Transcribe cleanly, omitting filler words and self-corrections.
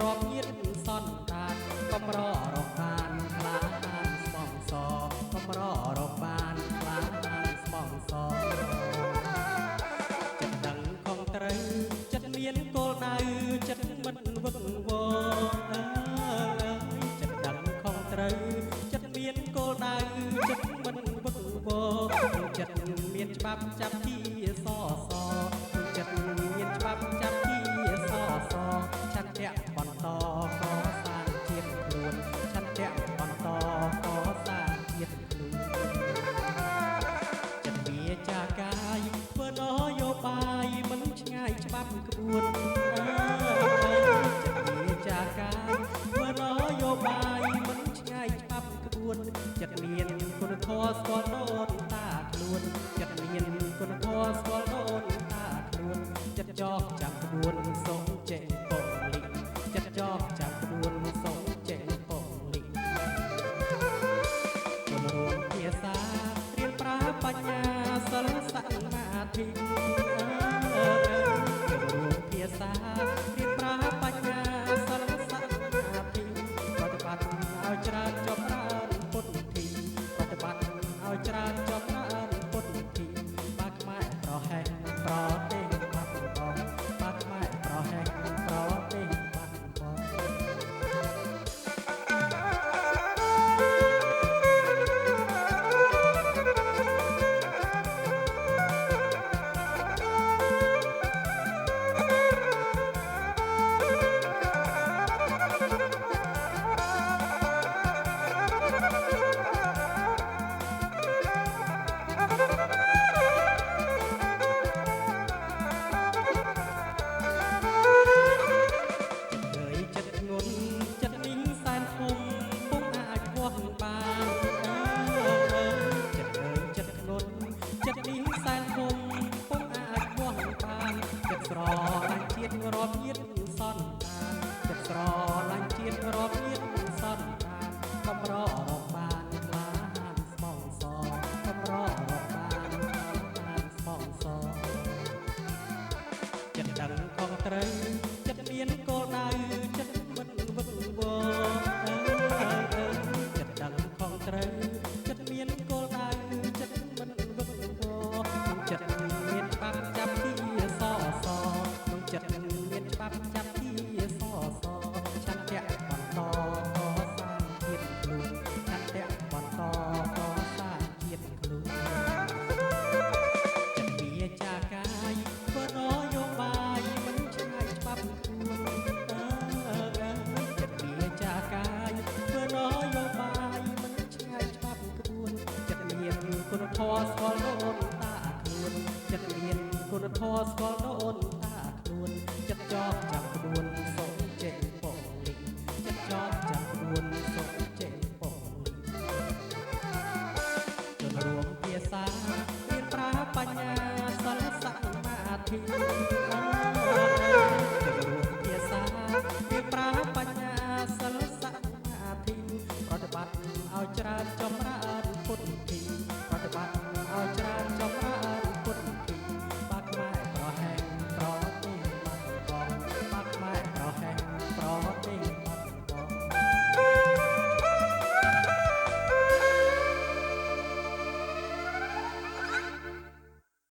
រាប់ញាតសន្តានកំររកបានខ្លាហានស្បងសកំររកបានខ្លាហានស្បងសចិត្តដឹងខំត្រូវចិត្តមានគោលដៅចិត្តមិនវឹកវរចិត្តដឹងខំត្រូវចិត្តមានគោលដៅចិត្តមិនវឹកវរចិត្តមានច្បាប់ចាប់ជាសសចិត្តមានច្បាប់ចាប់ជាសសឆន្ទៈបន្តកសាងជាតិខ្លួនឆន្ទៈបន្តកសាងជាតិខ្លួនចិត្តវាចាកាយធ្វើនយោបាយមិនឆ្ងាយច្បាប់ក្បួនចិត្តវាចាកាយធ្វើនយោបាយមិនឆ្ងាយច្បាប់ក្បួនចិត្តមានគុណធម៌ស្គាល់ដូនតាខ្លួនចិត្តមានគុណធម៌ស្គាល់ដូនតាខ្លួនចិត្តចោកចាំក្បួនសូមចេញពងលិចិត្តចោកចាំក្បួនសូមចេញពងលិគុណរួមភាសារៀនប្រើបញ្ញាសិលសមាធិគុណរួមភាសារៀនប្រើបញ្ញាសិលសមាធិប្រតិបត្តិឲ្យច្រើនចប់ច្រើនពុទ្ធិប្រតិបត្តិឲ្យច្រើនចប់ច្រើនពុទ្ធិបាខ្មែរប្រហែលប្រទេសបាត់បងបាខ្មែរប្រហែលប្រទេសបាត់បងរាប់ញាតសន្តានចិត្តស្រឡាញ់ជាតិរាប់ញាតសន្តានកំររកបានខ្លាហានស្បងសកំររកបានខ្លាហានស្បងសចិត្តដឹងខុសត្រូវចិត្តមានគោលដៅចិត្តមិនវឹកវរចិត្តដឹងខុសត្រូវចិត្តមានគោលដៅចិត្តមិនវឹកវរចិត្តមានច្បាប់ចាប់ពីសសចិត្តមានច្បាប់ចាប់ជាសសឆន្ទៈបន្តកសាងជាតិខ្លួនឆន្ទៈបន្តកសាងជាតិខ្លួនចិត្តវាចាកាយធ្វើនយោបាយមិនឆ្ងាយច្បាប់ខ្លួនចិត្តវាចាកាយធ្វើនយោបាយមិនឆ្ងាយច្បាប់ខ្លួនចិត្តមានគុណធម៌ស្គាល់ដូនតាខ្លួនចិត្តមានគុណធម៌ស្គាល់ដូនតាចិត្តចោកចាំក្បួនសូមចេញពងលិចិត្តចោកចាំក្បួនសូមចេញពងលិជនរួមភាសារៀនប្រើបញ្ញាសិលសមាធិ